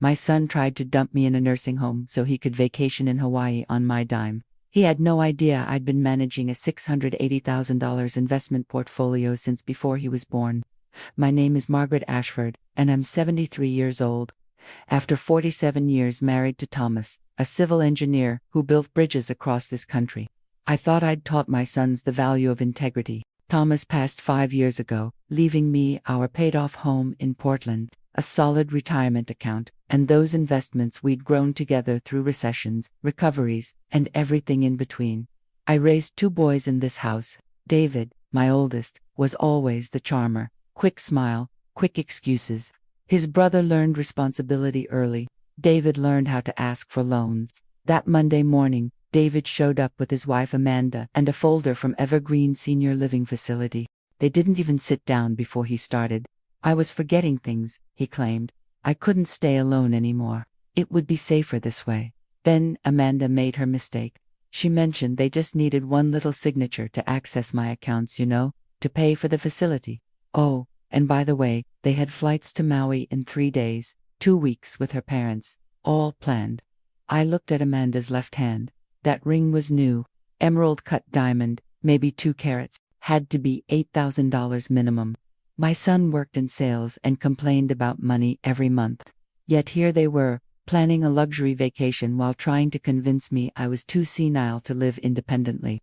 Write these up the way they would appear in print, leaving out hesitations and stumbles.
My son tried to dump me in a nursing home so he could vacation in Hawaii on my dime. He had no idea I'd been managing a $680,000 investment portfolio since before he was born. My name is Margaret Ashford, and I'm 73 years old. After 47 years married to Thomas, a civil engineer who built bridges across this country. I thought I'd taught my sons the value of integrity. Thomas passed 5 years ago, leaving me our paid-off home in Portland, a solid retirement account, and those investments we'd grown together through recessions, recoveries, and everything in between. I raised 2 boys in this house. David, my oldest, was always the charmer. Quick smile, quick excuses. His brother learned responsibility early. David learned how to ask for loans. That Monday morning, David showed up with his wife Amanda and a folder from Evergreen Senior Living Facility. They didn't even sit down before he started. I was forgetting things, he claimed. I couldn't stay alone anymore. It would be safer this way. Then Amanda made her mistake. She mentioned they just needed one little signature to access my accounts, to pay for the facility. Oh, and by the way, they had flights to Maui in 3 days, 2 weeks with her parents, all planned. I looked at Amanda's left hand. That ring was new, emerald-cut diamond, maybe 2 carats, had to be $8,000 minimum. My son worked in sales and complained about money every month. Yet here they were, planning a luxury vacation while trying to convince me I was too senile to live independently.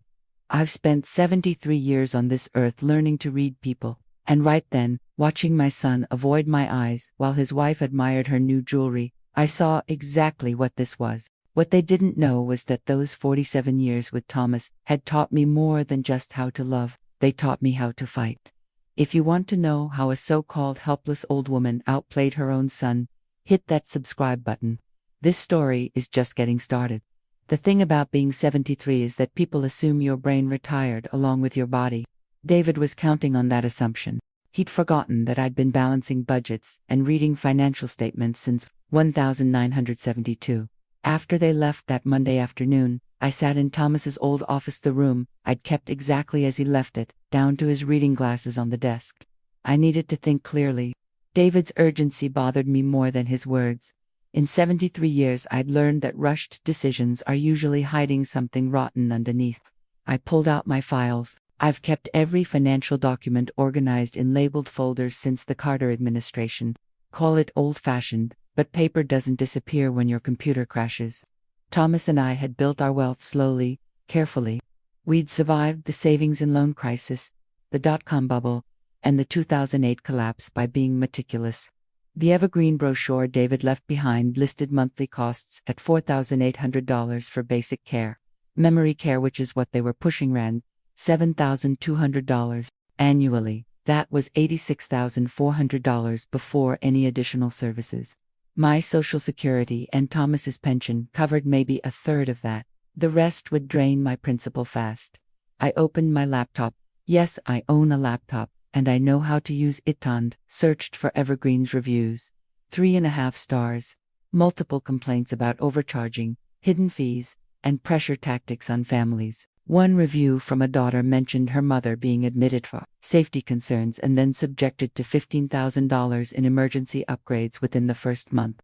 I've spent 73 years on this earth learning to read people, and right then, watching my son avoid my eyes while his wife admired her new jewelry, I saw exactly what this was. What they didn't know was that those 47 years with Thomas had taught me more than just how to love. They taught me how to fight. If you want to know how a so-called helpless old woman outplayed her own son, hit that subscribe button. This story is just getting started. The thing about being 73 is that people assume your brain retired along with your body. David was counting on that assumption. He'd forgotten that I'd been balancing budgets and reading financial statements since 1972. After they left that Monday afternoon, I sat in Thomas's old office, the room I'd kept exactly as he left it, down to his reading glasses on the desk. I needed to think clearly. David's urgency bothered me more than his words. In 73 years I'd learned that rushed decisions are usually hiding something rotten underneath. I pulled out my files. I've kept every financial document organized in labeled folders since the Carter administration. Call it old-fashioned, but paper doesn't disappear when your computer crashes. Thomas and I had built our wealth slowly, carefully. We'd survived the savings and loan crisis, the dot-com bubble, and the 2008 collapse by being meticulous. The Evergreen brochure David left behind listed monthly costs at $4,800 for basic care. Memory care, which is what they were pushing, ran $7,200 annually. That was $86,400 before any additional services. My Social Security and Thomas's pension covered maybe a third of that. The rest would drain my principal fast. I opened my laptop. Yes, I own a laptop, and I know how to use it, and searched for Evergreen's reviews. 3.5 stars. Multiple complaints about overcharging, hidden fees, and pressure tactics on families. One review from a daughter mentioned her mother being admitted for safety concerns and then subjected to $15,000 in emergency upgrades within the first month.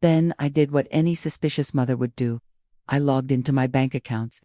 Then I did what any suspicious mother would do. I logged into my bank accounts.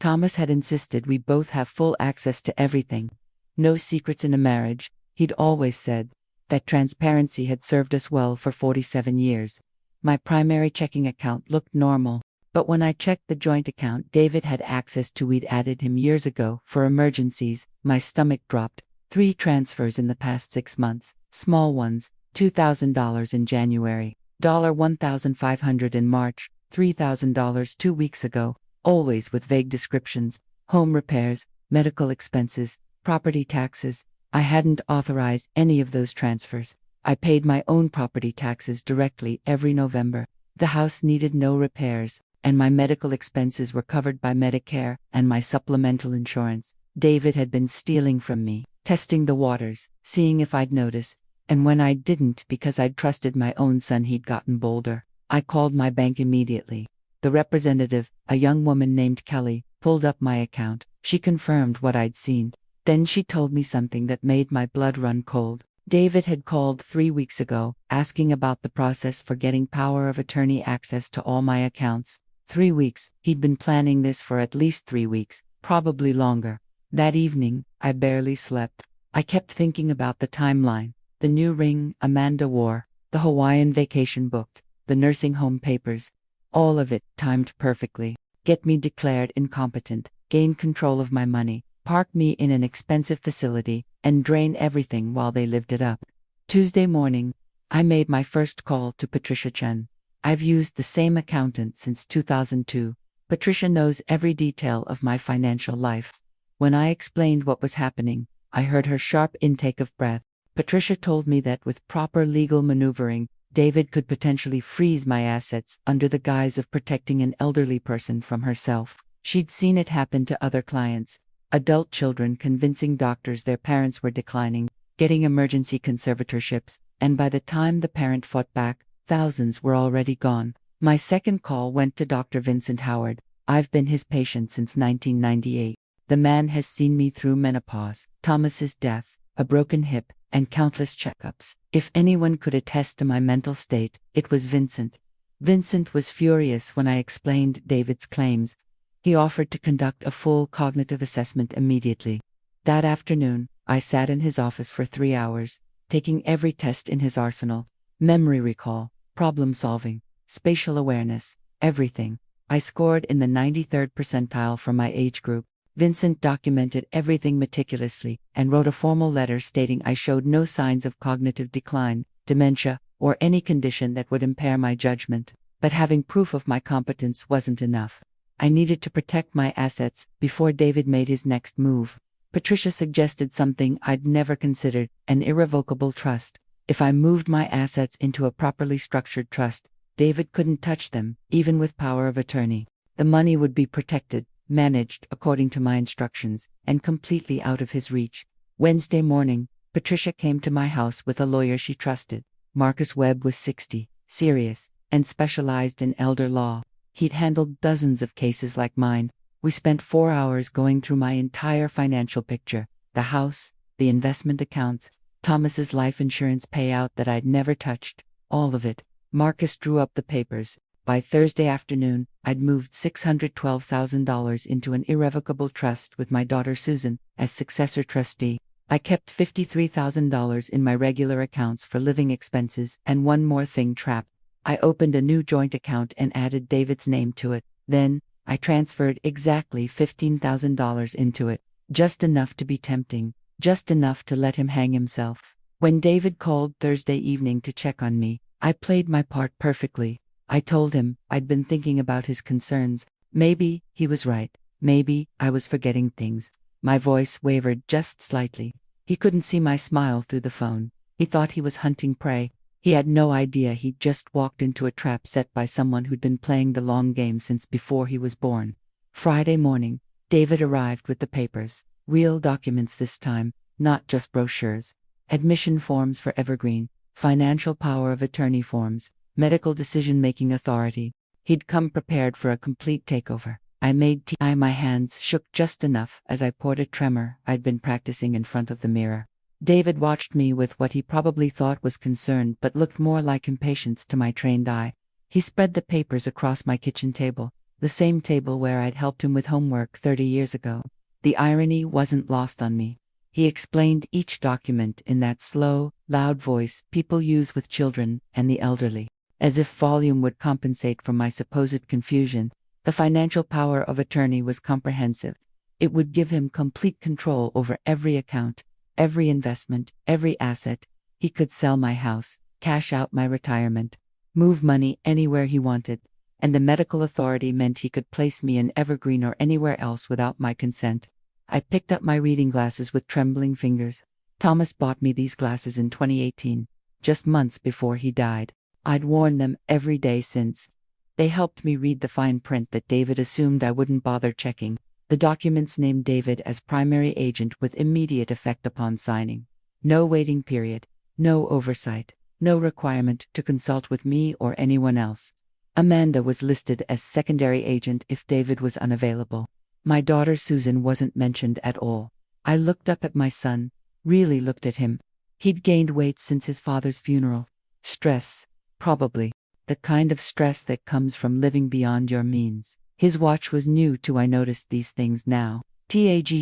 Thomas had insisted we both have full access to everything. No secrets in a marriage, he'd always said. That transparency had served us well for 47 years. My primary checking account looked normal. But when I checked the joint account David had access to, we'd added him years ago for emergencies, my stomach dropped. 3 transfers in the past 6 months, small ones, $2,000 in January, $1,500 in March, $3,000 2 weeks ago, always with vague descriptions, home repairs, medical expenses, property taxes. I hadn't authorized any of those transfers. I paid my own property taxes directly every November. The house needed no repairs, and my medical expenses were covered by Medicare and my supplemental insurance. David had been stealing from me, testing the waters, seeing if I'd notice, and when I didn't because I'd trusted my own son, he'd gotten bolder. I called my bank immediately. The representative, a young woman named Kelly, pulled up my account. She confirmed what I'd seen. Then she told me something that made my blood run cold. David had called 3 weeks ago, asking about the process for getting power of attorney access to all my accounts. 3 weeks, he'd been planning this for at least 3 weeks, probably longer. That evening, I barely slept. I kept thinking about the timeline, the new ring Amanda wore, the Hawaiian vacation booked, the nursing home papers. All of it timed perfectly. Get me declared incompetent, gain control of my money, park me in an expensive facility, and drain everything while they lived it up. Tuesday morning, I made my first call to Patricia Chen. I've used the same accountant since 2002. Patricia knows every detail of my financial life. When I explained what was happening, I heard her sharp intake of breath. Patricia told me that with proper legal maneuvering, David could potentially freeze my assets under the guise of protecting an elderly person from herself. She'd seen it happen to other clients. Adult children convincing doctors their parents were declining, getting emergency conservatorships, and by the time the parent fought back, thousands were already gone. My second call went to Dr. Vincent Howard. I've been his patient since 1998. The man has seen me through menopause, Thomas's death, a broken hip, and countless checkups. If anyone could attest to my mental state, it was Vincent. Vincent was furious when I explained David's claims. He offered to conduct a full cognitive assessment immediately. That afternoon, I sat in his office for 3 hours, taking every test in his arsenal: memory recall, problem solving, spatial awareness, everything. I scored in the 93rd percentile for my age group. Vincent documented everything meticulously and wrote a formal letter stating I showed no signs of cognitive decline, dementia, or any condition that would impair my judgment. But having proof of my competence wasn't enough. I needed to protect my assets before David made his next move. Patricia suggested something I'd never considered: an irrevocable trust. If I moved my assets into a properly structured trust, David couldn't touch them, even with power of attorney. The money would be protected, managed according to my instructions, and completely out of his reach. Wednesday morning, Patricia came to my house with a lawyer she trusted. Marcus Webb was 60, serious, and specialized in elder law. He'd handled dozens of cases like mine. We spent 4 hours going through my entire financial picture: the house, the investment accounts, Thomas's life insurance payout that I'd never touched, all of it. Marcus drew up the papers. By Thursday afternoon, I'd moved $612,000 into an irrevocable trust with my daughter Susan as successor trustee. I kept $53,000 in my regular accounts for living expenses and one more thing trapped. I opened a new joint account and added David's name to it. Then, I transferred exactly $15,000 into it, just enough to be tempting, just enough to let him hang himself. When David called Thursday evening to check on me, I played my part perfectly. I told him I'd been thinking about his concerns. Maybe he was right. Maybe I was forgetting things. My voice wavered just slightly. He couldn't see my smile through the phone. He thought he was hunting prey. He had no idea he'd just walked into a trap set by someone who'd been playing the long game since before he was born. Friday morning, David arrived with the papers. Real documents this time, not just brochures. Admission forms for Evergreen, financial power of attorney forms, medical decision-making authority. He'd come prepared for a complete takeover. I made tea. My hands shook just enough as I poured a tremor I'd been practicing in front of the mirror. David watched me with what he probably thought was concern but looked more like impatience to my trained eye. He spread the papers across my kitchen table, the same table where I'd helped him with homework 30 years ago. The irony wasn't lost on me. He explained each document in that slow, loud voice people use with children and the elderly. As if volume would compensate for my supposed confusion, the financial power of attorney was comprehensive. It would give him complete control over every account, every investment, every asset. He could sell my house, cash out my retirement, move money anywhere he wanted, and the medical authority meant he could place me in Evergreen or anywhere else without my consent. I picked up my reading glasses with trembling fingers. Thomas bought me these glasses in 2018, just months before he died. I'd worn them every day since. They helped me read the fine print that David assumed I wouldn't bother checking. The documents named David as primary agent with immediate effect upon signing. No waiting period, no oversight, no requirement to consult with me or anyone else. Amanda was listed as secondary agent if David was unavailable. My daughter Susan wasn't mentioned at all. I looked up at my son, really looked at him. He'd gained weight since his father's funeral. Stress, probably. The kind of stress that comes from living beyond your means. His watch was new too. I noticed these things now. TAG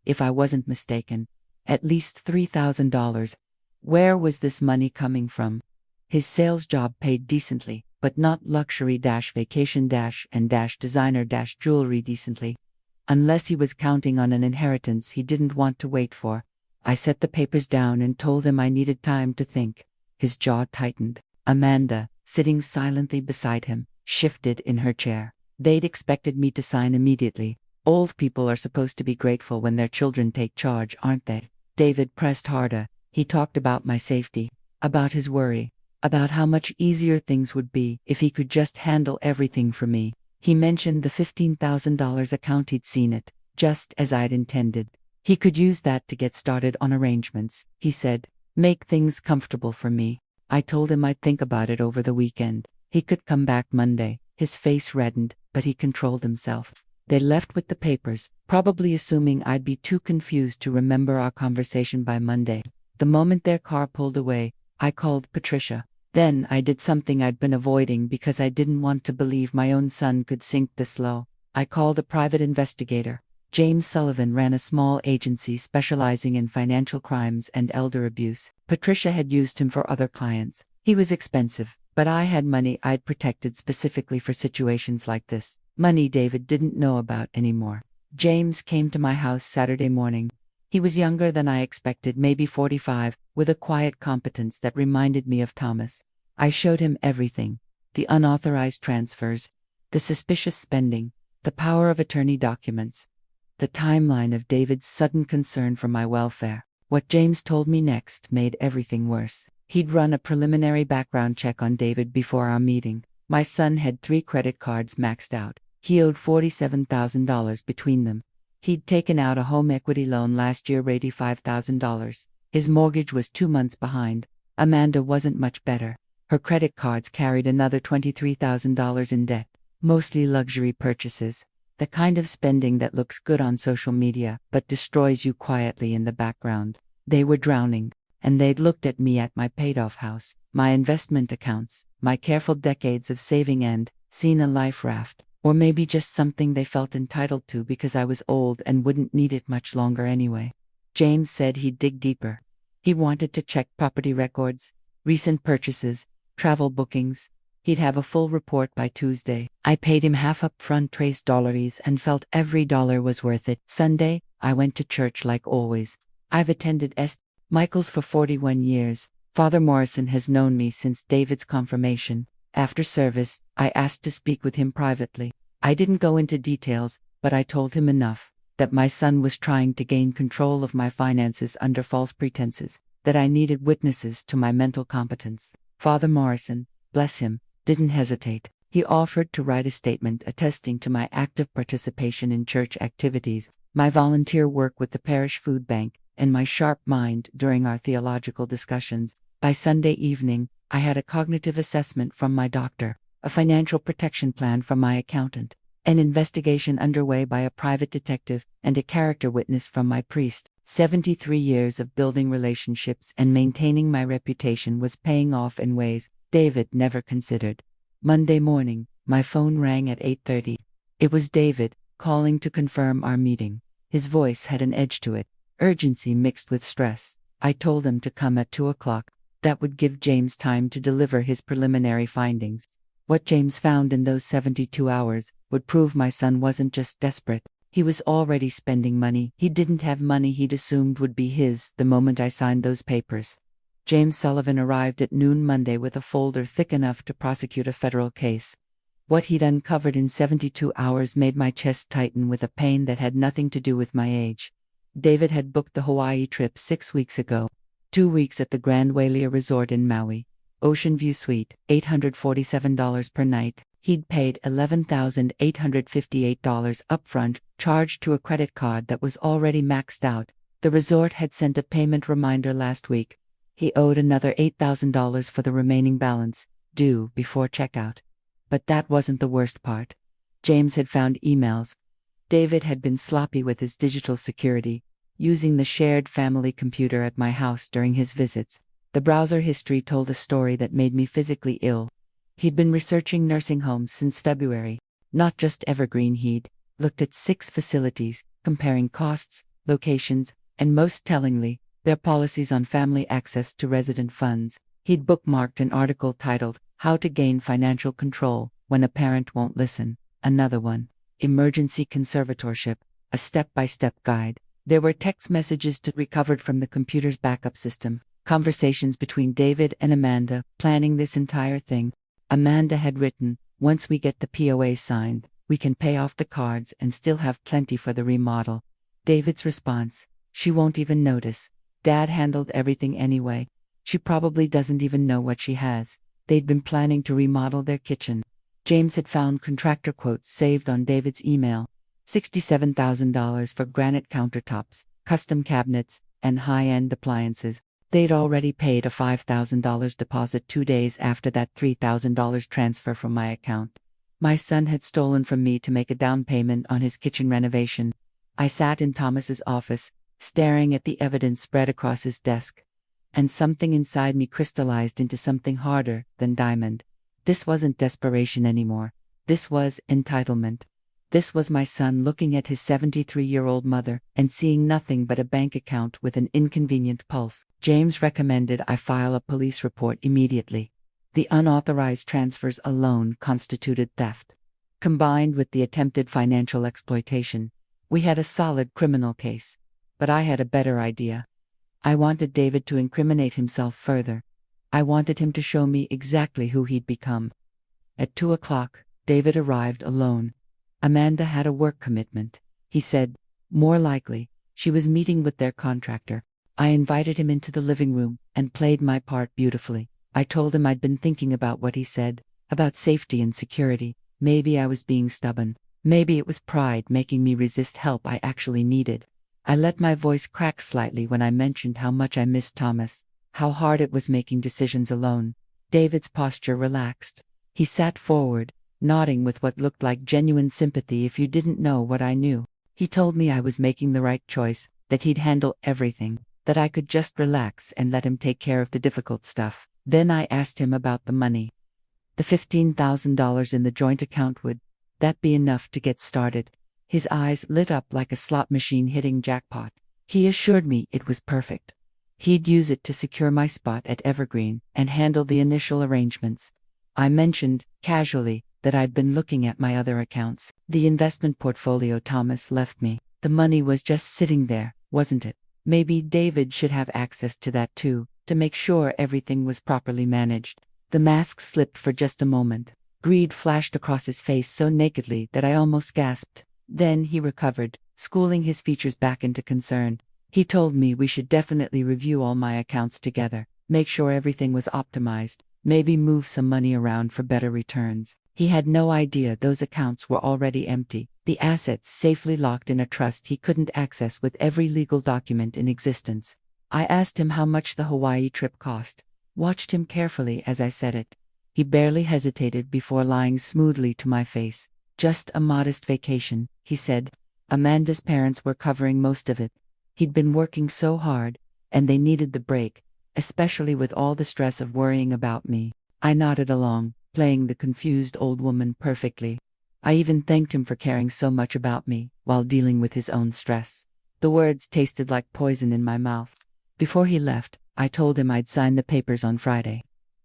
if I wasn't mistaken. At least $3,000. Where was this money coming from? His sales job paid decently, but not luxury vacation and designer jewelry decently. Unless he was counting on an inheritance he didn't want to wait for. I set the papers down and told him I needed time to think. His jaw tightened. Amanda, sitting silently beside him, shifted in her chair. They'd expected me to sign immediately. Old people are supposed to be grateful when their children take charge, aren't they? David pressed harder. He talked about my safety, about his worry, about how much easier things would be if he could just handle everything for me. He mentioned the $15,000 account. He'd seen it, just as I'd intended. He could use that to get started on arrangements, he said. Make things comfortable for me. I told him I'd think about it over the weekend. He could come back Monday. His face reddened, but he controlled himself. They left with the papers, probably assuming I'd be too confused to remember our conversation by Monday. The moment their car pulled away, I called Patricia. Then I did something I'd been avoiding because I didn't want to believe my own son could sink this low. I called a private investigator. James Sullivan ran a small agency specializing in financial crimes and elder abuse. Patricia had used him for other clients. He was expensive, but I had money I'd protected specifically for situations like this. Money David didn't know about anymore. James came to my house Saturday morning. He was younger than I expected, maybe 45, with a quiet competence that reminded me of Thomas. I showed him everything: the unauthorized transfers, the suspicious spending, the power of attorney documents, the timeline of David's sudden concern for my welfare. What James told me next made everything worse. He'd run a preliminary background check on David before our meeting. My son had 3 credit cards maxed out. He owed $47,000 between them. He'd taken out a home equity loan last year, $85,000. His mortgage was 2 months behind. Amanda wasn't much better. Her credit cards carried another $23,000 in debt, mostly luxury purchases, the kind of spending that looks good on social media but destroys you quietly in the background. They were drowning, and they'd looked at me, at my paid-off house, my investment accounts, my careful decades of saving, and seen a life raft. Or maybe just something they felt entitled to because I was old and wouldn't need it much longer anyway. James said he'd dig deeper. He wanted to check property records, recent purchases, travel bookings. He'd have a full report by Tuesday. I paid him half up front $3 and felt every dollar was worth it. Sunday, I went to church like always. I've attended St. Michael's for 41 years. Father Morrison has known me since David's confirmation. After service, I asked to speak with him privately. I didn't go into details, but I told him enough: that my son was trying to gain control of my finances under false pretenses, that I needed witnesses to my mental competence. Father Morrison, bless him, didn't hesitate. He offered to write a statement attesting to my active participation in church activities, my volunteer work with the parish food bank, and my sharp mind during our theological discussions. By Sunday evening, I had a cognitive assessment from my doctor, a financial protection plan from my accountant, an investigation underway by a private detective, and a character witness from my priest. 73 years of building relationships and maintaining my reputation was paying off in ways David never considered. Monday morning, my phone rang at 8:30. It was David, calling to confirm our meeting. His voice had an edge to it, urgency mixed with stress. I told him to come at 2 o'clock. That would give James time to deliver his preliminary findings. What James found in those 72 hours would prove my son wasn't just desperate. He was already spending money. He didn't have money he'd assumed would be his the moment I signed those papers. James Sullivan arrived at noon Monday with a folder thick enough to prosecute a federal case. What he'd uncovered in 72 hours made my chest tighten with a pain that had nothing to do with my age. David had booked the Hawaii trip 6 weeks ago. 2 weeks at the Grand Wailea Resort in Maui. Ocean View Suite, $847 per night. He'd paid $11,858 upfront, charged to a credit card that was already maxed out. The resort had sent a payment reminder last week. He owed another $8,000 for the remaining balance, due before checkout. But that wasn't the worst part. James had found emails. David had been sloppy with his digital security. using the shared family computer at my house during his visits. The browser history told a story that made me physically ill. He'd been researching nursing homes since February, not just Evergreen. He'd looked at 6 facilities, comparing costs, locations, and most tellingly, their policies on family access to resident funds. He'd bookmarked an article titled, "How to Gain Financial Control When a Parent Won't Listen." Another one, "Emergency Conservatorship, a Step-by-Step Guide." There were text messages recovered from the computer's backup system, conversations between David and Amanda, planning this entire thing. Amanda had written, "Once we get the POA signed, we can pay off the cards and still have plenty for the remodel." David's response, "She won't even notice. Dad handled everything anyway. She probably doesn't even know what she has." They'd been planning to remodel their kitchen. James had found contractor quotes saved on David's email. $67,000 for granite countertops, custom cabinets, and high-end appliances. They'd already paid a $5,000 deposit 2 days after that $3,000 transfer from my account. My son had stolen from me to make a down payment on his kitchen renovation. I sat in Thomas's office, staring at the evidence spread across his desk. And something inside me crystallized into something harder than diamond. This wasn't desperation anymore. This was entitlement. This was my son looking at his 73-year-old mother and seeing nothing but a bank account with an inconvenient pulse. James recommended I file a police report immediately. The unauthorized transfers alone constituted theft. Combined with the attempted financial exploitation, we had a solid criminal case. But I had a better idea. I wanted David to incriminate himself further. I wanted him to show me exactly who he'd become. At 2 o'clock, David arrived alone. Amanda had a work commitment, he said. More likely, she was meeting with their contractor. I invited him into the living room and played my part beautifully. I told him I'd been thinking about what he said, about safety and security. Maybe I was being stubborn. Maybe it was pride making me resist help I actually needed. I let my voice crack slightly when I mentioned how much I missed Thomas, how hard it was making decisions alone. David's posture relaxed. He sat forward, nodding with what looked like genuine sympathy if you didn't know what I knew. He told me I was making the right choice, that he'd handle everything, that I could just relax and let him take care of the difficult stuff. Then I asked him about the money. The $15,000 in the joint account, would that be enough to get started? His eyes lit up like a slot machine hitting jackpot. He assured me it was perfect. He'd use it to secure my spot at Evergreen and handle the initial arrangements. I mentioned, casually, that I'd been looking at my other accounts. The investment portfolio Thomas left me. The money was just sitting there, wasn't it? Maybe David should have access to that too, to make sure everything was properly managed. The mask slipped for just a moment. Greed flashed across his face so nakedly that I almost gasped. Then he recovered, schooling his features back into concern. He told me we should definitely review all my accounts together, make sure everything was optimized, maybe move some money around for better returns. He had no idea those accounts were already empty, the assets safely locked in a trust he couldn't access with every legal document in existence. I asked him how much the Hawaii trip cost, watched him carefully as I said it. He barely hesitated before lying smoothly to my face. "Just a modest vacation," he said. Amanda's parents were covering most of it. He'd been working so hard, and they needed the break, especially with all the stress of worrying about me. I nodded along, playing the confused old woman perfectly. I even thanked him for caring so much about me, while dealing with his own stress. The words tasted like poison in my mouth. Before he left, I told him I'd sign the papers on Friday.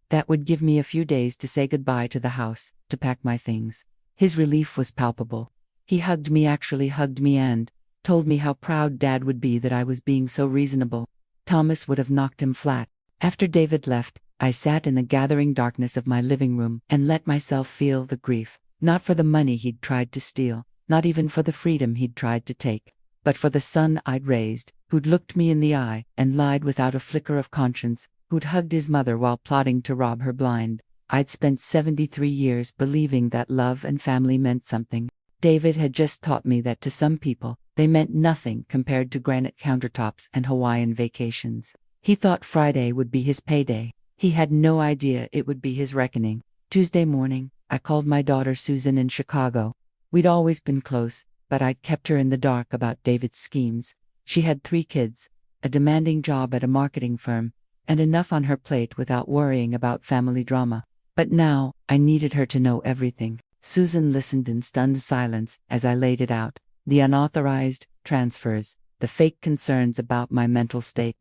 That would give me a few days to say goodbye to the house, to pack my things. His relief was palpable. He actually hugged me and told me how proud Dad would be that I was being so reasonable. Thomas would have knocked him flat. After David left, I sat in the gathering darkness of my living room and let myself feel the grief, not for the money he'd tried to steal, not even for the freedom he'd tried to take, but for the son I'd raised, who'd looked me in the eye and lied without a flicker of conscience, who'd hugged his mother while plotting to rob her blind. I'd spent 73 years believing that love and family meant something. David had just taught me that to some people, they meant nothing compared to granite countertops and Hawaiian vacations. He thought Friday would be his payday. He had no idea it would be his reckoning. Tuesday morning, I called my daughter Susan in Chicago. We'd always been close, but I'd kept her in the dark about David's schemes. She had 3 kids, a demanding job at a marketing firm, and enough on her plate without worrying about family drama. But now, I needed her to know everything. Susan listened in stunned silence as I laid it out. The unauthorized transfers, the fake concerns about my mental state,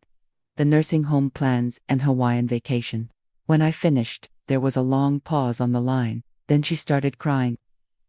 the nursing home plans and Hawaiian vacation. When I finished, there was a long pause on the line. Then she started crying.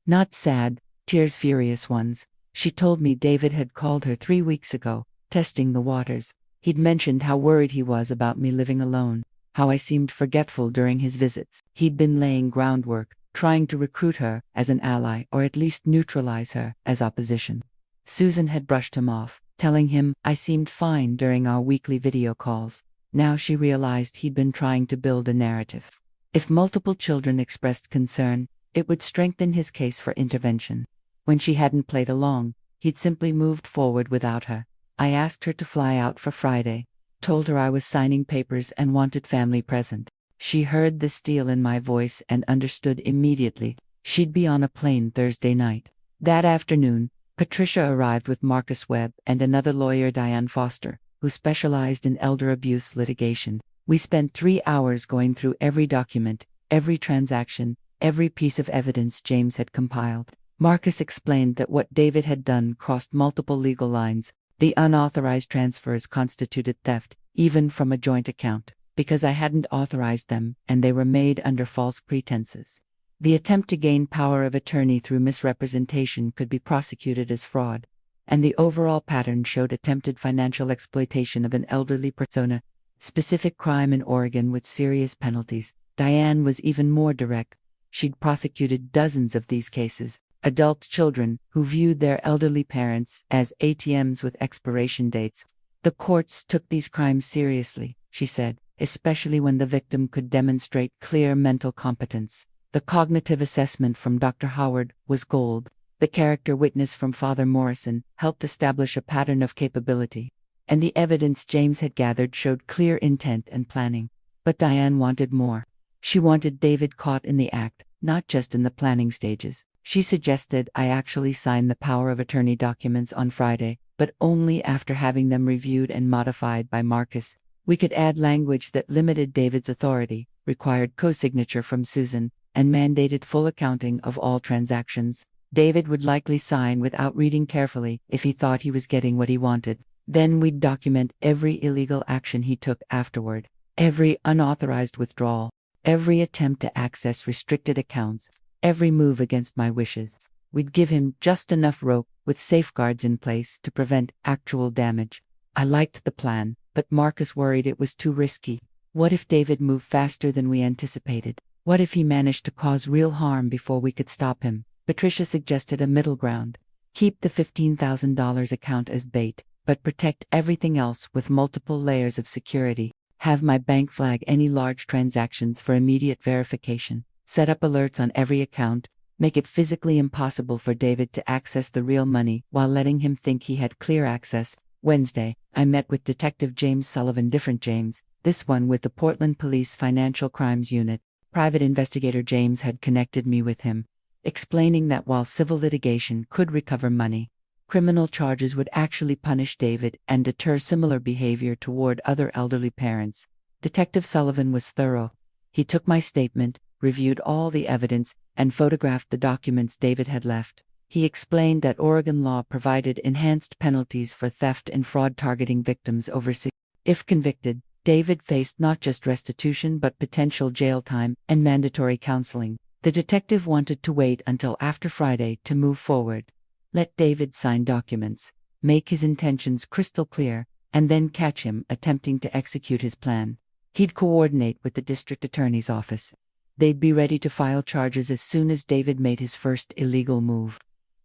Not sad, tears, furious ones. She told me David had called her 3 weeks ago, testing the waters. He'd mentioned how worried he was about me living alone, how I seemed forgetful during his visits. He'd been laying groundwork, trying to recruit her as an ally or at least neutralize her as opposition. Susan had brushed him off, telling him I seemed fine during our weekly video calls. Now she realized he'd been trying to build a narrative. If multiple children expressed concern, it would strengthen his case for intervention. When she hadn't played along, he'd simply moved forward without her. I asked her to fly out for Friday, told her I was signing papers and wanted family present. She heard the steel in my voice and understood immediately. She'd be on a plane Thursday night. That afternoon, Patricia arrived with Marcus Webb and another lawyer, Diane Foster, who specialized in elder abuse litigation. We spent 3 hours going through every document, every transaction, every piece of evidence James had compiled. Marcus explained that what David had done crossed multiple legal lines. The unauthorized transfers constituted theft, even from a joint account, because I hadn't authorized them and they were made under false pretenses. The attempt to gain power of attorney through misrepresentation could be prosecuted as fraud, and the overall pattern showed attempted financial exploitation of an elderly persona, specific crime in Oregon with serious penalties. Diane was even more direct. She'd prosecuted dozens of these cases. Adult children who viewed their elderly parents as ATMs with expiration dates. The courts took these crimes seriously, she said, especially when the victim could demonstrate clear mental competence. The cognitive assessment from Dr. Howard was gold. The character witness from Father Morrison helped establish a pattern of capability. And the evidence James had gathered showed clear intent and planning. But Diane wanted more. She wanted David caught in the act, not just in the planning stages. She suggested I actually sign the power of attorney documents on Friday, but only after having them reviewed and modified by Marcus. We could add language that limited David's authority, required co-signature from Susan, and mandated full accounting of all transactions. David would likely sign without reading carefully if he thought he was getting what he wanted. Then we'd document every illegal action he took afterward, every unauthorized withdrawal, every attempt to access restricted accounts, every move against my wishes. We'd give him just enough rope with safeguards in place to prevent actual damage. I liked the plan, but Marcus worried it was too risky. What if David moved faster than we anticipated? What if he managed to cause real harm before we could stop him? Patricia suggested a middle ground. Keep the $15,000 account as bait, but protect everything else with multiple layers of security. Have my bank flag any large transactions for immediate verification. Set up alerts on every account. Make it physically impossible for David to access the real money while letting him think he had clear access. Wednesday, I met with Detective James Sullivan, different James, this one with the Portland Police Financial Crimes Unit. Private investigator James had connected me with him, explaining that while civil litigation could recover money, criminal charges would actually punish David and deter similar behavior toward other elderly parents. Detective Sullivan was thorough. He took my statement, reviewed all the evidence, and photographed the documents David had left. He explained that Oregon law provided enhanced penalties for theft and fraud targeting victims over 6. If convicted, David faced not just restitution but potential jail time and mandatory counseling. The detective wanted to wait until after Friday to move forward. Let David sign documents, make his intentions crystal clear, and then catch him attempting to execute his plan. He'd coordinate with the district attorney's office. They'd be ready to file charges as soon as David made his first illegal move.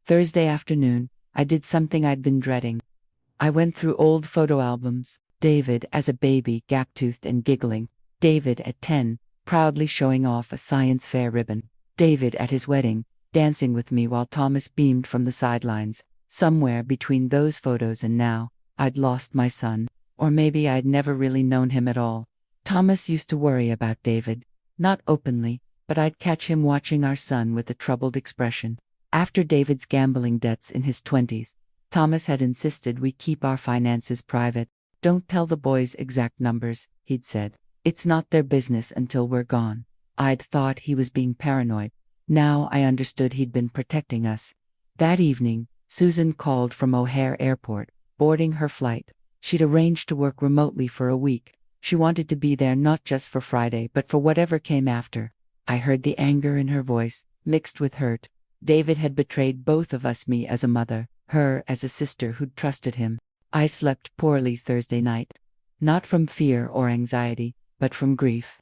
Thursday afternoon, I did something I'd been dreading. I went through old photo albums. David as a baby, gap-toothed and giggling. David at 10, proudly showing off a science fair ribbon. David at his wedding, dancing with me while Thomas beamed from the sidelines. Somewhere between those photos and now, I'd lost my son. Or maybe I'd never really known him at all. Thomas used to worry about David. Not openly, but I'd catch him watching our son with a troubled expression. After David's gambling debts in his 20s, Thomas had insisted we keep our finances private. Don't tell the boys exact numbers, he'd said. It's not their business until we're gone. I'd thought he was being paranoid. Now I understood he'd been protecting us. That evening, Susan called from O'Hare Airport, boarding her flight. She'd arranged to work remotely for a week. She wanted to be there not just for Friday but for whatever came after. I heard the anger in her voice, mixed with hurt. David had betrayed both of us, me as a mother, her as a sister who'd trusted him. I slept poorly Thursday night. Not from fear or anxiety, but from grief.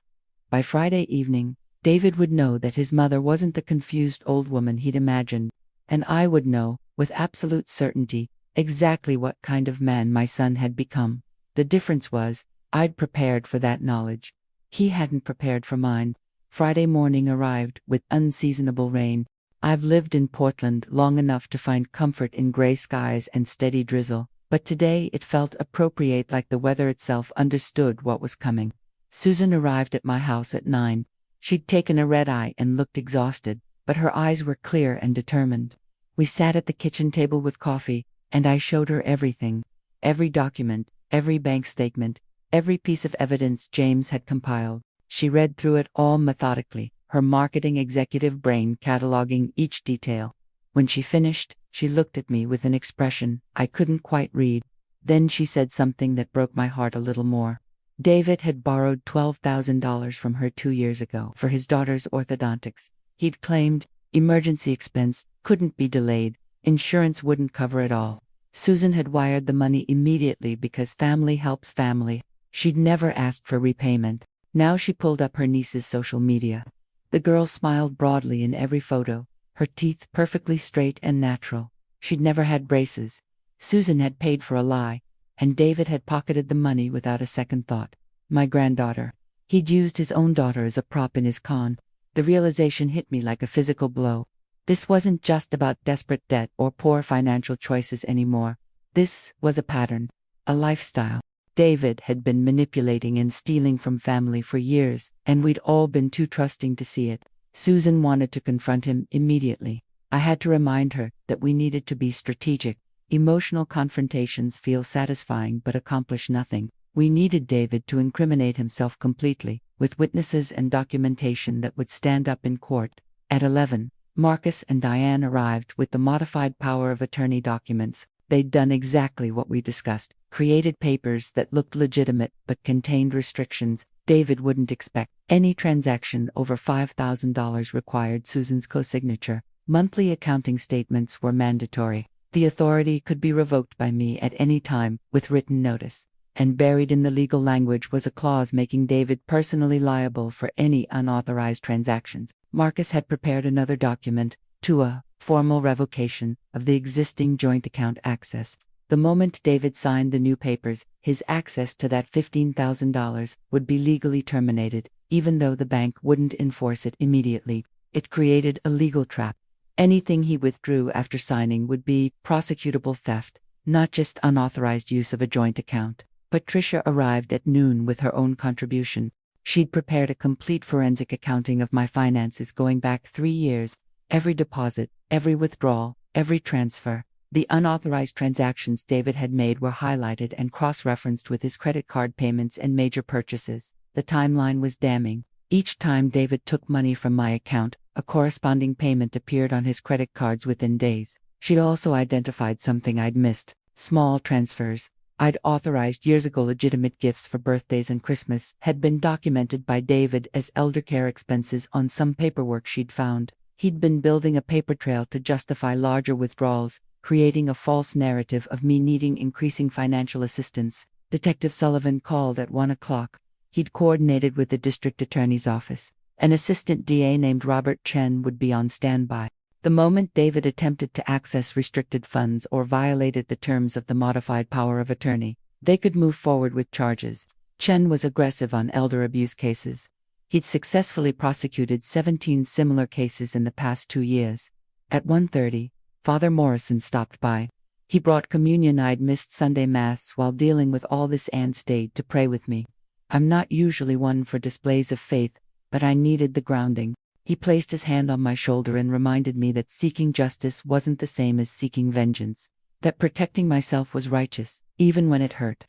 By Friday evening, David would know that his mother wasn't the confused old woman he'd imagined, and I would know, with absolute certainty, exactly what kind of man my son had become. The difference was, I'd prepared for that knowledge. He hadn't prepared for mine. Friday morning arrived with unseasonable rain. I've lived in Portland long enough to find comfort in gray skies and steady drizzle, but today it felt appropriate, like the weather itself understood what was coming. Susan arrived at my house at 9. She'd taken a red-eye and looked exhausted, but her eyes were clear and determined. We sat at the kitchen table with coffee, and I showed her everything. Every document, every bank statement, every piece of evidence James had compiled. She read through it all methodically, her marketing executive brain cataloging each detail. When she finished, she looked at me with an expression I couldn't quite read. Then she said something that broke my heart a little more. David had borrowed $12,000 from her 2 years ago for his daughter's orthodontics. He'd claimed emergency expense couldn't be delayed, insurance wouldn't cover it all. Susan had wired the money immediately because family helps family. She'd never asked for repayment. Now she pulled up her niece's social media. The girl smiled broadly in every photo, her teeth perfectly straight and natural. She'd never had braces. Susan had paid for a lie, and David had pocketed the money without a second thought. My granddaughter. He'd used his own daughter as a prop in his con. The realization hit me like a physical blow. This wasn't just about desperate debt or poor financial choices anymore. This was a pattern, a lifestyle. David had been manipulating and stealing from family for years, and we'd all been too trusting to see it. Susan wanted to confront him immediately. I had to remind her that we needed to be strategic. Emotional confrontations feel satisfying but accomplish nothing. We needed David to incriminate himself completely, with witnesses and documentation that would stand up in court. At 11, Marcus and Diane arrived with the modified power of attorney documents. They'd done exactly what we discussed, created papers that looked legitimate but contained restrictions. David wouldn't expect. Any transaction over $5,000 required Susan's co-signature. Monthly accounting statements were mandatory. The authority could be revoked by me at any time, with written notice. And buried in the legal language was a clause making David personally liable for any unauthorized transactions. Marcus had prepared another document, a formal revocation of the existing joint account access. The moment David signed the new papers, his access to that $15,000 would be legally terminated, even though the bank wouldn't enforce it immediately. It created a legal trap. Anything he withdrew after signing would be prosecutable theft, not just unauthorized use of a joint account. Patricia arrived at noon with her own contribution. She'd prepared a complete forensic accounting of my finances going back 3 years. Every deposit, every withdrawal, every transfer. The unauthorized transactions David had made were highlighted and cross-referenced with his credit card payments and major purchases. The timeline was damning. Each time David took money from my account, a corresponding payment appeared on his credit cards within days. She'd also identified something I'd missed: small transfers. I'd authorized years ago legitimate gifts for birthdays and Christmas had been documented by David as eldercare expenses on some paperwork she'd found. He'd been building a paper trail to justify larger withdrawals, creating a false narrative of me needing increasing financial assistance. Detective Sullivan called at 1 o'clock. He'd coordinated with the district attorney's office. An assistant DA named Robert Chen would be on standby. The moment David attempted to access restricted funds or violated the terms of the modified power of attorney, they could move forward with charges. Chen was aggressive on elder abuse cases. He'd successfully prosecuted 17 similar cases in the past 2 years. At 1:30, Father Morrison stopped by. He brought communion. I'd missed Sunday Mass while dealing with all this and stayed to pray with me. I'm not usually one for displays of faith, but I needed the grounding. He placed his hand on my shoulder and reminded me that seeking justice wasn't the same as seeking vengeance. that protecting myself was righteous, even when it hurt.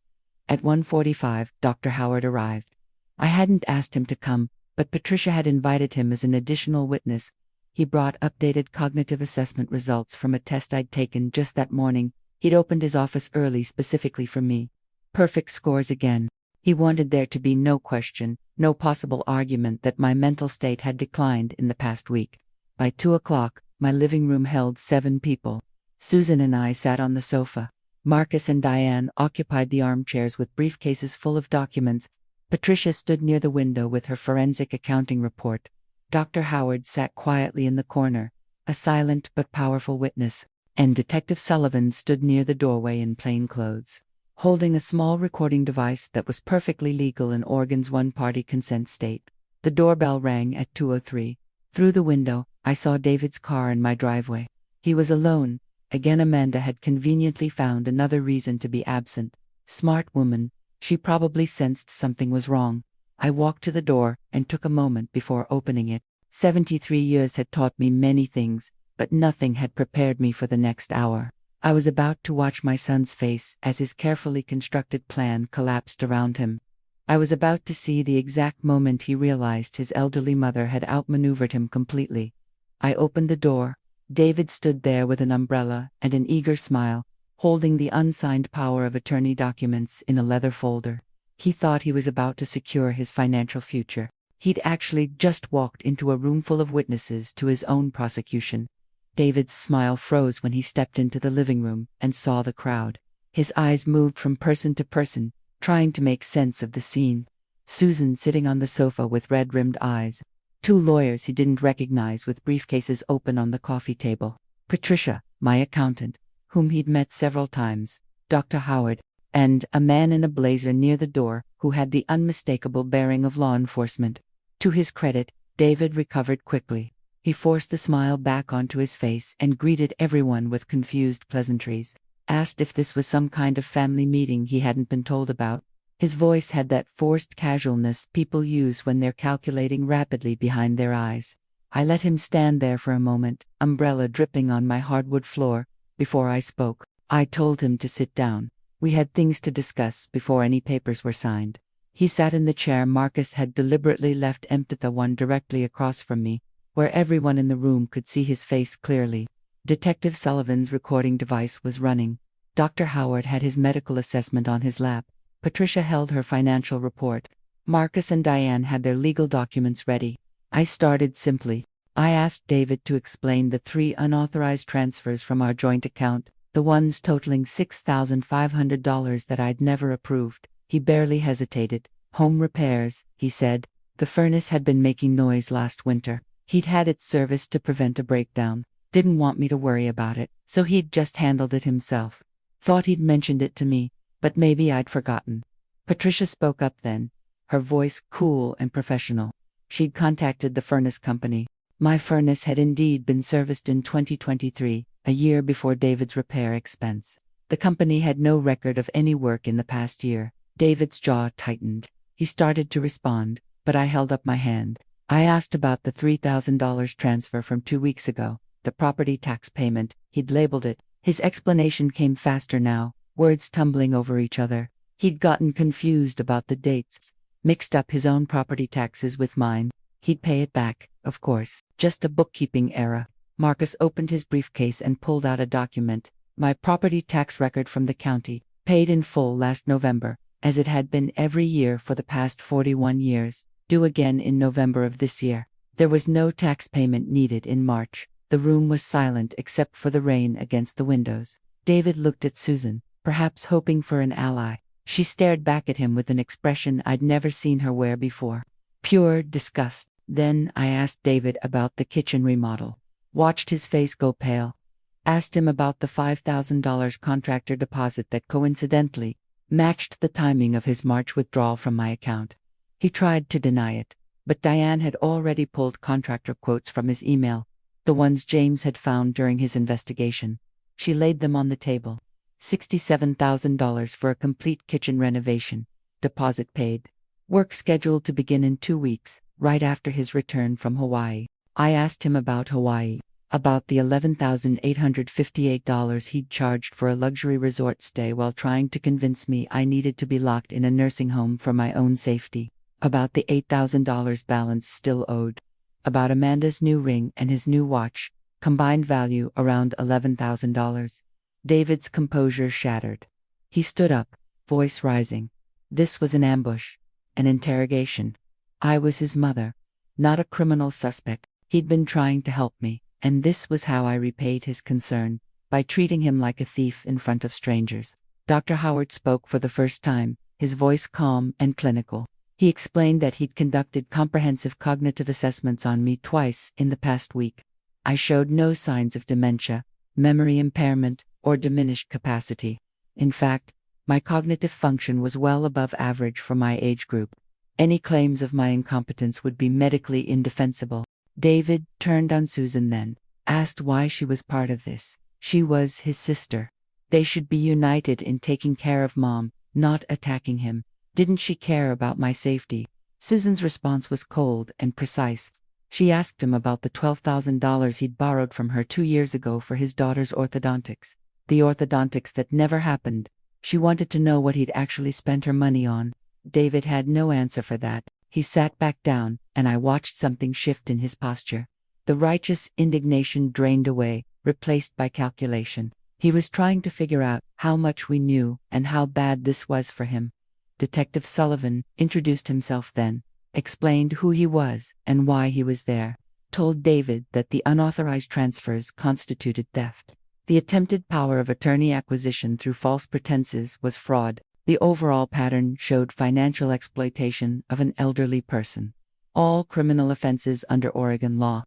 At 1:45, Dr. Howard arrived. I hadn't asked him to come, but Patricia had invited him as an additional witness. He brought updated cognitive assessment results from a test I'd taken just that morning. He'd opened his office early specifically for me. Perfect scores again. He wanted there to be no question, no possible argument that my mental state had declined in the past week. By 2 o'clock, my living room held 7 people. Susan and I sat on the sofa. Marcus and Diane occupied the armchairs with briefcases full of documents. Patricia stood near the window with her forensic accounting report. Dr. Howard sat quietly in the corner, a silent but powerful witness, and Detective Sullivan stood near the doorway in plain clothes, holding a small recording device that was perfectly legal in Oregon's one-party consent state. The doorbell rang at 2:03. Through the window, I saw David's car in my driveway. He was alone. Again, Amanda had conveniently found another reason to be absent. Smart woman, she probably sensed something was wrong. I walked to the door and took a moment before opening it. 73 years had taught me many things, but nothing had prepared me for the next hour. I was about to watch my son's face as his carefully constructed plan collapsed around him. I was about to see the exact moment he realized his elderly mother had outmaneuvered him completely. I opened the door. David stood there with an umbrella and an eager smile, holding the unsigned power of attorney documents in a leather folder. He thought he was about to secure his financial future. He'd actually just walked into a room full of witnesses to his own prosecution. David's smile froze when he stepped into the living room and saw the crowd. His eyes moved from person to person, trying to make sense of the scene. Susan sitting on the sofa with red-rimmed eyes. 2 lawyers he didn't recognize with briefcases open on the coffee table. Patricia, my accountant, whom he'd met several times. Dr. Howard, and a man in a blazer near the door who had the unmistakable bearing of law enforcement. To his credit, David recovered quickly. He forced the smile back onto his face and greeted everyone with confused pleasantries. Asked if this was some kind of family meeting he hadn't been told about. His voice had that forced casualness people use when they're calculating rapidly behind their eyes. I let him stand there for a moment, umbrella dripping on my hardwood floor. Before I spoke, I told him to sit down. We had things to discuss before any papers were signed. He sat in the chair Marcus had deliberately left empty, the one directly across from me, where everyone in the room could see his face clearly. Detective Sullivan's recording device was running. Dr. Howard had his medical assessment on his lap. Patricia held her financial report. Marcus and Diane had their legal documents ready. I started simply. I asked David to explain the 3 unauthorized transfers from our joint account, the ones totaling $6,500 that I'd never approved. He barely hesitated. Home repairs, he said. The furnace had been making noise last winter. He'd had it serviced to prevent a breakdown. Didn't want me to worry about it, so he'd just handled it himself. Thought he'd mentioned it to me, but maybe I'd forgotten. Patricia spoke up then, her voice cool and professional. She'd contacted the furnace company. My furnace had indeed been serviced in 2023, a year before David's repair expense. The company had no record of any work in the past year. David's jaw tightened. He started to respond, but I held up my hand. I asked about the $3,000 transfer from 2 weeks ago, the property tax payment, he'd labeled it. His explanation came faster now, words tumbling over each other. He'd gotten confused about the dates, mixed up his own property taxes with mine. He'd pay it back, of course, just a bookkeeping error. Marcus opened his briefcase and pulled out a document. My property tax record from the county, paid in full last November, as it had been every year for the past 41 years, due again in November of this year. There was no tax payment needed in March. The room was silent except for the rain against the windows. David looked at Susan, perhaps hoping for an ally. She stared back at him with an expression I'd never seen her wear before. Pure disgust. Then I asked David about the kitchen remodel. Watched his face go pale. Asked him about the $5,000 contractor deposit that coincidentally matched the timing of his March withdrawal from my account. He tried to deny it, but Diane had already pulled contractor quotes from his email, the ones James had found during his investigation. She laid them on the table. $67,000 for a complete kitchen renovation. Deposit paid. Work scheduled to begin in 2 weeks, right after his return from Hawaii. I asked him about Hawaii. About the $11,858 he'd charged for a luxury resort stay while trying to convince me I needed to be locked in a nursing home for my own safety. About the $8,000 balance still owed. About Amanda's new ring and his new watch, combined value around $11,000. David's composure shattered. He stood up, voice rising. This was an ambush, an interrogation. I was his mother, not a criminal suspect. He'd been trying to help me, and this was how I repaid his concern, by treating him like a thief in front of strangers. Dr. Howard spoke for the first time, his voice calm and clinical. He explained that he'd conducted comprehensive cognitive assessments on me twice in the past week. I showed no signs of dementia, memory impairment, or diminished capacity. In fact, my cognitive function was well above average for my age group. Any claims of my incompetence would be medically indefensible. David turned on Susan then, asked why she was part of this. She was his sister. They should be united in taking care of Mom, not attacking him. Didn't she care about my safety? Susan's response was cold and precise. She asked him about the $12,000 he'd borrowed from her 2 years ago for his daughter's orthodontics. The orthodontics that never happened. She wanted to know what he'd actually spent her money on. David had no answer for that. He sat back down, and I watched something shift in his posture. The righteous indignation drained away, replaced by calculation. He was trying to figure out how much we knew and how bad this was for him. Detective Sullivan introduced himself then, explained who he was and why he was there, told David that the unauthorized transfers constituted theft. The attempted power of attorney acquisition through false pretenses was fraud. The overall pattern showed financial exploitation of an elderly person. All criminal offenses under Oregon law.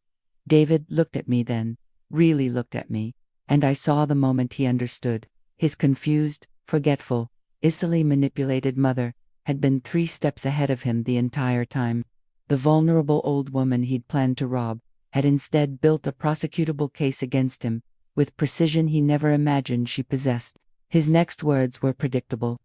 David looked at me then, really looked at me, and I saw the moment he understood. His confused, forgetful, easily manipulated mother had been 3 steps ahead of him the entire time. The vulnerable old woman he'd planned to rob had instead built a prosecutable case against him, with precision he never imagined she possessed. His next words were predictable.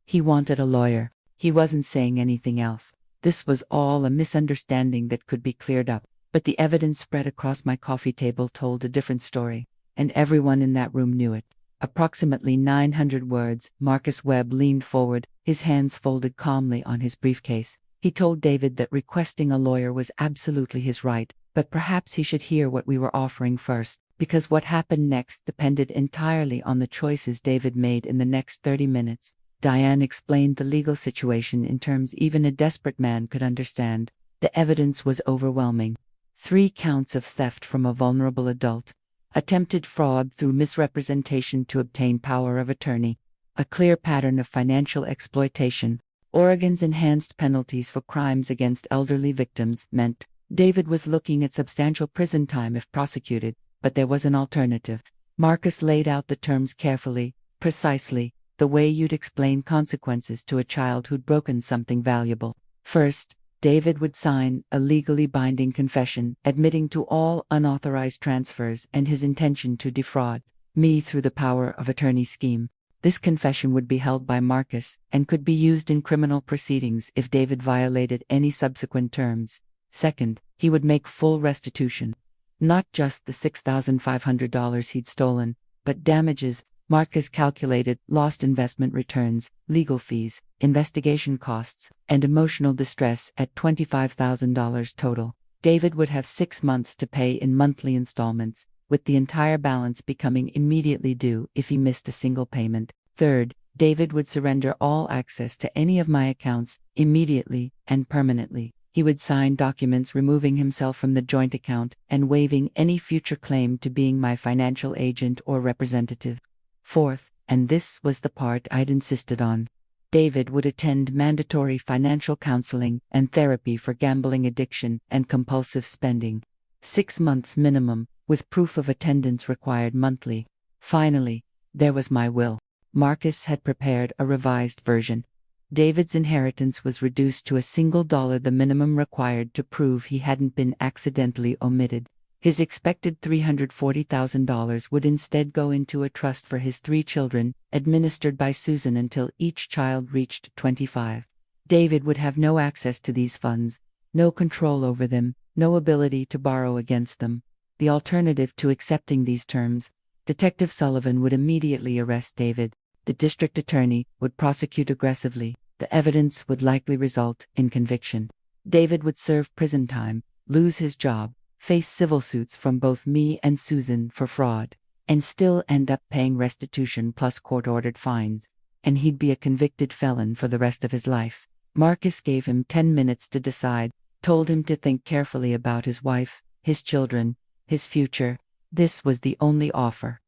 He wanted a lawyer. He wasn't saying anything else. This was all a misunderstanding that could be cleared up. But the evidence spread across my coffee table told a different story, and everyone in that room knew it. Approximately 900 words. Marcus Webb leaned forward, his hands folded calmly on his briefcase. He told David that requesting a lawyer was absolutely his right, but perhaps he should hear what we were offering first, because what happened next depended entirely on the choices David made in the next 30 minutes. Diane explained the legal situation in terms even a desperate man could understand. The evidence was overwhelming. 3 counts of theft from a vulnerable adult. Attempted fraud through misrepresentation to obtain power of attorney. A clear pattern of financial exploitation. Oregon's enhanced penalties for crimes against elderly victims meant David was looking at substantial prison time if prosecuted, but there was an alternative. Marcus laid out the terms carefully, precisely, the way you'd explain consequences to a child who'd broken something valuable. First, David would sign a legally binding confession admitting to all unauthorized transfers and his intention to defraud me through the power of attorney scheme. This confession would be held by Marcus and could be used in criminal proceedings if David violated any subsequent terms. Second, he would make full restitution. Not just the $6,500 he'd stolen, but damages. Marcus calculated lost investment returns, legal fees, investigation costs, and emotional distress at $25,000 total. David would have 6 months to pay in monthly installments, with the entire balance becoming immediately due if he missed a single payment. Third, David would surrender all access to any of my accounts immediately and permanently. He would sign documents removing himself from the joint account and waiving any future claim to being my financial agent or representative. Fourth, and this was the part I'd insisted on, David would attend mandatory financial counseling and therapy for gambling addiction and compulsive spending. 6 months minimum, with proof of attendance required monthly. Finally, there was my will. Marcus had prepared a revised version. David's inheritance was reduced to $1, the minimum required to prove he hadn't been accidentally omitted. His expected $340,000 would instead go into a trust for his 3 children, administered by Susan until each child reached 25. David would have no access to these funds, no control over them, no ability to borrow against them. The alternative to accepting these terms, Detective Sullivan would immediately arrest David. The district attorney would prosecute aggressively. The evidence would likely result in conviction. David would serve prison time, lose his job, face civil suits from both me and Susan for fraud, and still end up paying restitution plus court-ordered fines. And he'd be a convicted felon for the rest of his life. Marcus gave him 10 minutes to decide, told him to think carefully about his wife, his children, his future. This was the only offer.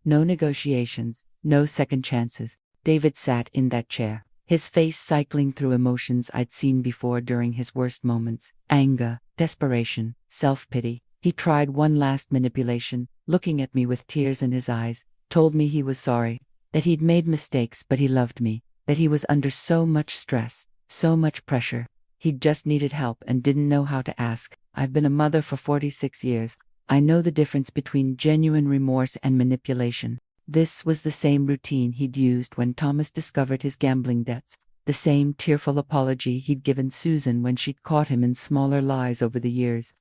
No negotiations, no second chances. David sat in that chair, his face cycling through emotions I'd seen before during his worst moments: anger, desperation, self-pity. He tried one last manipulation, looking at me with tears in his eyes, told me he was sorry, that he'd made mistakes but he loved me, that he was under so much stress, so much pressure. He'd just needed help and didn't know how to ask. I've been a mother for 46 years. I know the difference between genuine remorse and manipulation. This was the same routine he'd used when Thomas discovered his gambling debts, the same tearful apology he'd given Susan when she'd caught him in smaller lies over the years.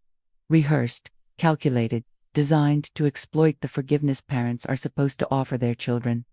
Rehearsed, calculated, designed to exploit the forgiveness parents are supposed to offer their children.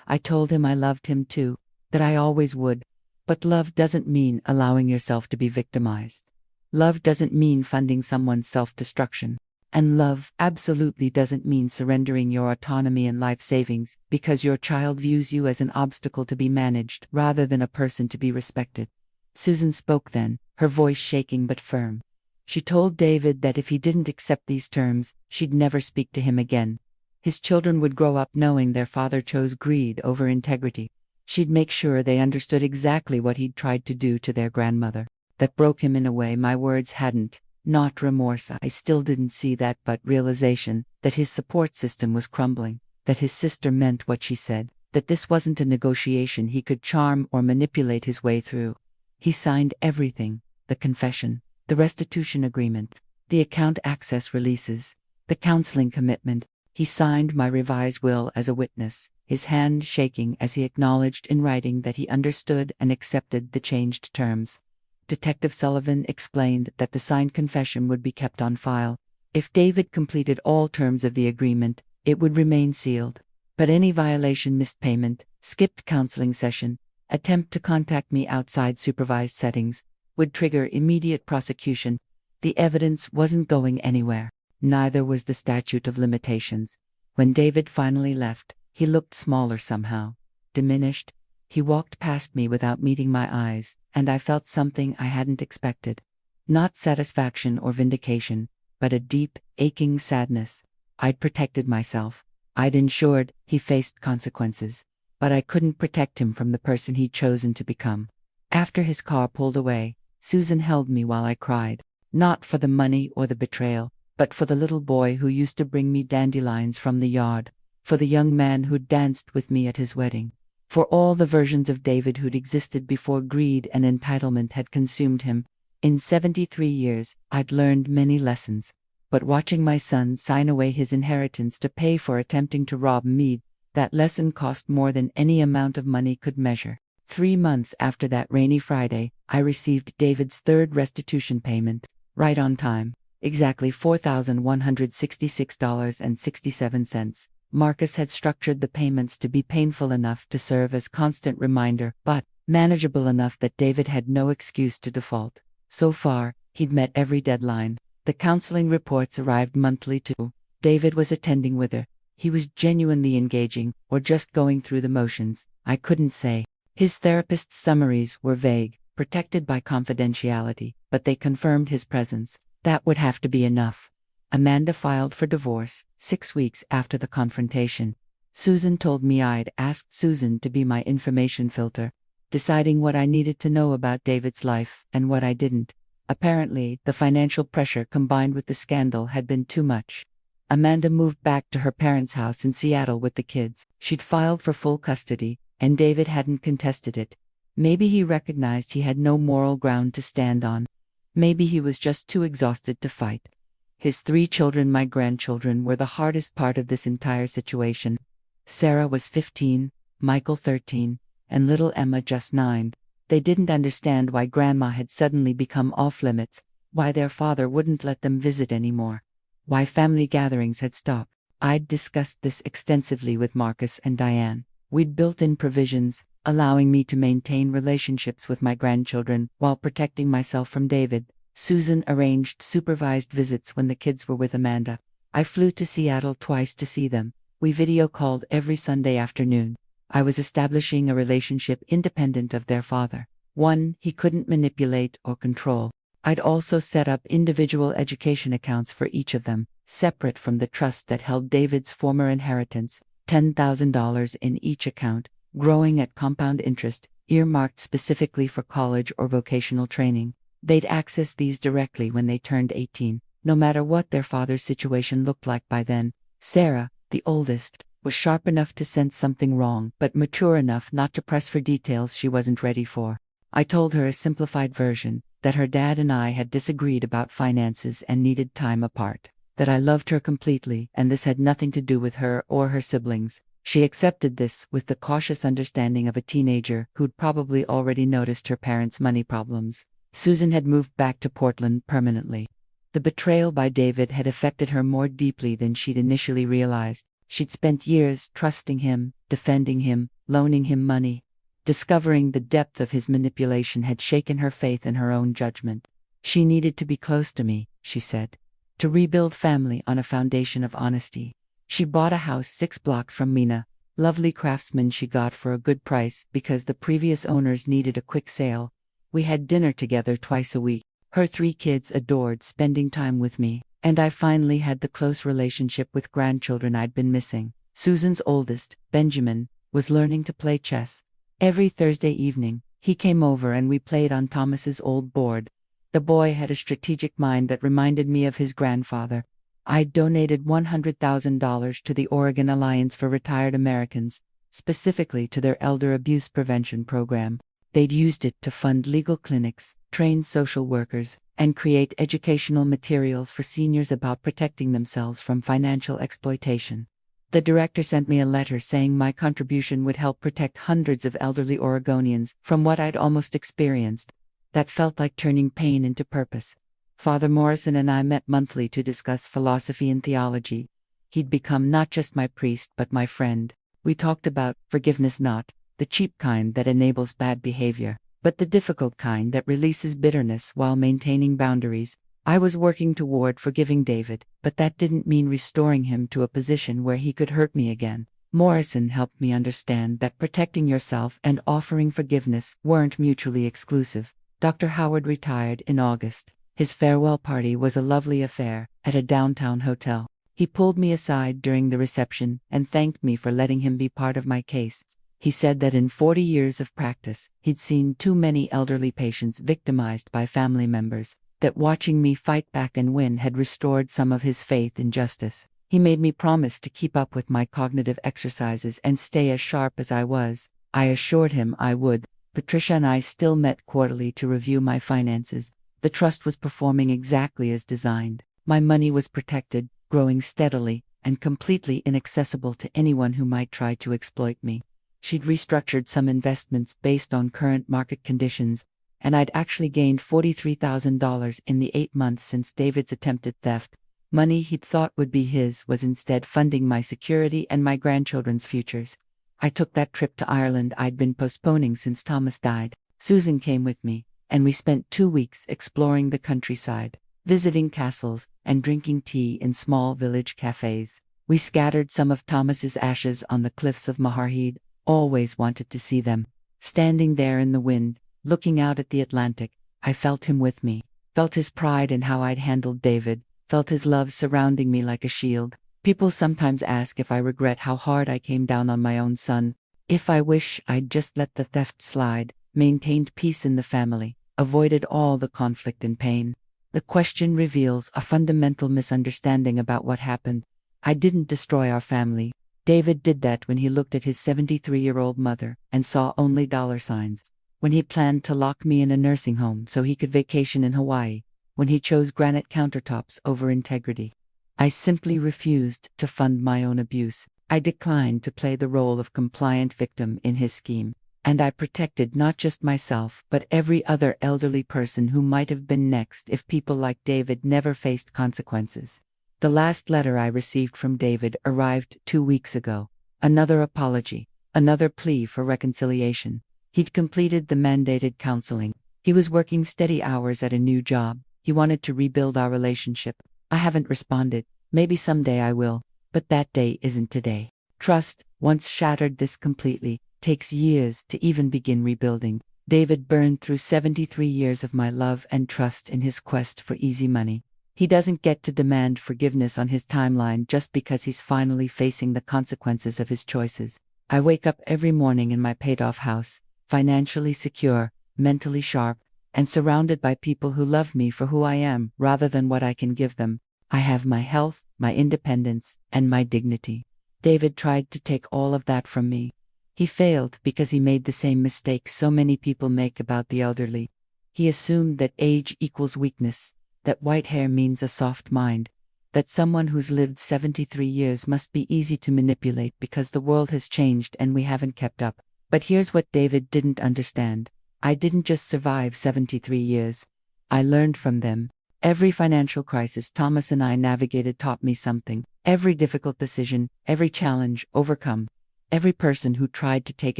I told him I loved him too, that I always would. But love doesn't mean allowing yourself to be victimized. Love doesn't mean funding someone's self-destruction. And love absolutely doesn't mean surrendering your autonomy and life savings because your child views you as an obstacle to be managed rather than a person to be respected. Susan spoke then, her voice shaking but firm. She told David that if he didn't accept these terms, she'd never speak to him again. His children would grow up knowing their father chose greed over integrity. She'd make sure they understood exactly what he'd tried to do to their grandmother. That broke him in a way my words hadn't. Not remorse, I still didn't see that, but realization that his support system was crumbling, that his sister meant what she said, that this wasn't a negotiation he could charm or manipulate his way through. He signed everything: the confession, the restitution agreement, the account access releases, the counseling commitment. He signed my revised will as a witness, his hand shaking as he acknowledged in writing that he understood and accepted the changed terms. Detective Sullivan explained that the signed confession would be kept on file. If David completed all terms of the agreement, it would remain sealed. But any violation, missed payment, skipped counseling session, attempt to contact me outside supervised settings, would trigger immediate prosecution. The evidence wasn't going anywhere. Neither was the statute of limitations. When David finally left, he looked smaller somehow, diminished. He walked past me without meeting my eyes, and I felt something I hadn't expected. Not satisfaction or vindication, but a deep, aching sadness. I'd protected myself. I'd ensured he faced consequences. But I couldn't protect him from the person he'd chosen to become. After his car pulled away, Susan held me while I cried. Not for the money or the betrayal, but for the little boy who used to bring me dandelions from the yard. For the young man who'd danced with me at his wedding. For all the versions of David who'd existed before greed and entitlement had consumed him. In 73 years, I'd learned many lessons. But watching my son sign away his inheritance to pay for attempting to rob me, that lesson cost more than any amount of money could measure. 3 months after that rainy Friday, I received David's third restitution payment, right on time, exactly $4,166.67. Marcus had structured the payments to be painful enough to serve as constant reminder, but manageable enough that David had no excuse to default. So far, he'd met every deadline. The counseling reports arrived monthly too. David was attending with her. He was genuinely engaging, or just going through the motions. I couldn't say. His therapist's summaries were vague, protected by confidentiality, but they confirmed his presence. That would have to be enough. Amanda filed for divorce 6 weeks after the confrontation. Susan told me I'd asked Susan to be my information filter, deciding what I needed to know about David's life and what I didn't. Apparently, the financial pressure combined with the scandal had been too much. Amanda moved back to her parents' house in Seattle with the kids. She'd filed for full custody, and David hadn't contested it. Maybe he recognized he had no moral ground to stand on. Maybe he was just too exhausted to fight. His 3 children, my grandchildren, were the hardest part of this entire situation. Sarah was 15, Michael 13, and little Emma just 9. They didn't understand why Grandma had suddenly become off-limits, why their father wouldn't let them visit anymore. why family gatherings had stopped. I'd discussed this extensively with Marcus and Diane. We'd built in provisions, allowing me to maintain relationships with my grandchildren while protecting myself from David. Susan arranged supervised visits when the kids were with Amanda. I flew to Seattle twice to see them. We video called every Sunday afternoon. I was establishing a relationship independent of their father, one he couldn't manipulate or control. I'd also set up individual education accounts for each of them, separate from the trust that held David's former inheritance, $10,000 in each account, growing at compound interest, earmarked specifically for college or vocational training. They'd access these directly when they turned 18, no matter what their father's situation looked like by then. Sarah, the oldest, was sharp enough to sense something wrong, but mature enough not to press for details she wasn't ready for. I told her a simplified version, that her dad and I had disagreed about finances and needed time apart, that I loved her completely and this had nothing to do with her or her siblings. She accepted this with the cautious understanding of a teenager who'd probably already noticed her parents' money problems. Susan had moved back to Portland permanently. The betrayal by David had affected her more deeply than she'd initially realized. She'd spent years trusting him, defending him, loaning him money. Discovering the depth of his manipulation had shaken her faith in her own judgment. She needed to be close to me, she said, to rebuild family on a foundation of honesty. She bought a house 6 blocks from Mina, lovely craftsman she got for a good price because the previous owners needed a quick sale. We had dinner together twice a week. Her 3 kids adored spending time with me, and I finally had the close relationship with grandchildren I'd been missing. Susan's oldest, Benjamin, was learning to play chess. Every Thursday evening, he came over and we played on Thomas's old board. The boy had a strategic mind that reminded me of his grandfather. I'd donated $100,000 to the Oregon Alliance for Retired Americans, specifically to their elder abuse prevention program. They'd used it to fund legal clinics, train social workers, and create educational materials for seniors about protecting themselves from financial exploitation. The director sent me a letter saying my contribution would help protect hundreds of elderly Oregonians from what I'd almost experienced. That felt like turning pain into purpose. Father Morrison and I met monthly to discuss philosophy and theology. He'd become not just my priest but my friend. We talked about forgiveness, not the cheap kind that enables bad behavior, but the difficult kind that releases bitterness while maintaining boundaries. I was working toward forgiving David, but that didn't mean restoring him to a position where he could hurt me again. Morrison helped me understand that protecting yourself and offering forgiveness weren't mutually exclusive. Dr. Howard retired in August. His farewell party was a lovely affair at a downtown hotel. He pulled me aside during the reception and thanked me for letting him be part of my case. He said that in 40 years of practice, he'd seen too many elderly patients victimized by family members, that watching me fight back and win had restored some of his faith in justice. He made me promise to keep up with my cognitive exercises and stay as sharp as I was. I assured him I would. Patricia and I still met quarterly to review my finances. The trust was performing exactly as designed. My money was protected, growing steadily, and completely inaccessible to anyone who might try to exploit me. She'd restructured some investments based on current market conditions, and I'd actually gained $43,000 in the 8 months since David's attempted theft. Money he'd thought would be his was instead funding my security and my grandchildren's futures. I took that trip to Ireland I'd been postponing since Thomas died. Susan came with me, and we spent 2 weeks exploring the countryside, visiting castles, and drinking tea in small village cafes. We scattered some of Thomas's ashes on the cliffs of Maharhead. Always wanted to see them. Standing there in the wind, looking out at the Atlantic, I felt him with me, felt his pride in how I'd handled David, felt his love surrounding me like a shield. People sometimes ask if I regret how hard I came down on my own son, if I wish I'd just let the theft slide, maintained peace in the family, avoided all the conflict and pain. The question reveals a fundamental misunderstanding about what happened. I didn't destroy our family. David did that when he looked at his 73-year-old mother and saw only dollar signs, when he planned to lock me in a nursing home so he could vacation in Hawaii, when he chose granite countertops over integrity. I simply refused to fund my own abuse. I declined to play the role of compliant victim in his scheme, and I protected not just myself but every other elderly person who might have been next if people like David never faced consequences. The last letter I received from David arrived 2 weeks ago. Another apology. Another plea for reconciliation. He'd completed the mandated counseling. He was working steady hours at a new job. He wanted to rebuild our relationship. I haven't responded. Maybe someday I will. But that day isn't today. Trust, once shattered this completely, takes years to even begin rebuilding. David burned through 73 years of my love and trust in his quest for easy money. He doesn't get to demand forgiveness on his timeline just because he's finally facing the consequences of his choices. I wake up every morning in my paid-off house, financially secure, mentally sharp, and surrounded by people who love me for who I am rather than what I can give them. I have my health, my independence, and my dignity. David tried to take all of that from me. He failed because he made the same mistake so many people make about the elderly. He assumed that age equals weakness, that white hair means a soft mind, that someone who's lived 73 years must be easy to manipulate because the world has changed and we haven't kept up. But here's what David didn't understand. I didn't just survive 73 years. I learned from them. Every financial crisis Thomas and I navigated taught me something. Every difficult decision, every challenge overcome. Every person who tried to take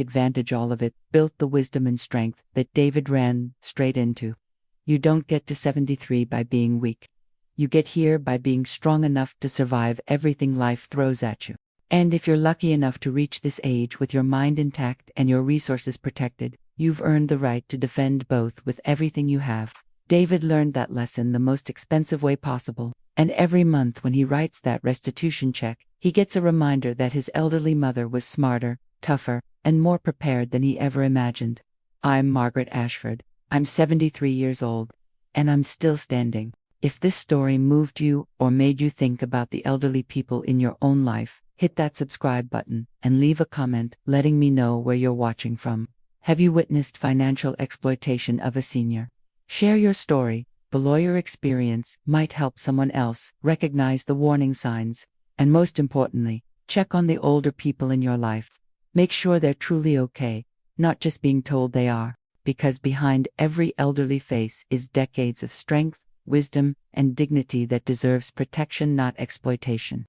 advantage all of it built the wisdom and strength that David ran straight into. You don't get to 73 by being weak. You get here by being strong enough to survive everything life throws at you. And if you're lucky enough to reach this age with your mind intact and your resources protected, you've earned the right to defend both with everything you have. David learned that lesson the most expensive way possible, and every month when he writes that restitution check, he gets a reminder that his elderly mother was smarter, tougher, and more prepared than he ever imagined. I'm Margaret Ashford. I'm 73 years old, and I'm still standing. If this story moved you or made you think about the elderly people in your own life, hit that subscribe button and leave a comment letting me know where you're watching from. Have you witnessed financial exploitation of a senior? Share your story. Below. Your experience might help someone else recognize the warning signs. And most importantly, check on the older people in your life. Make sure they're truly okay, not just being told they are. Because behind every elderly face is decades of strength, wisdom, and dignity that deserves protection, not exploitation.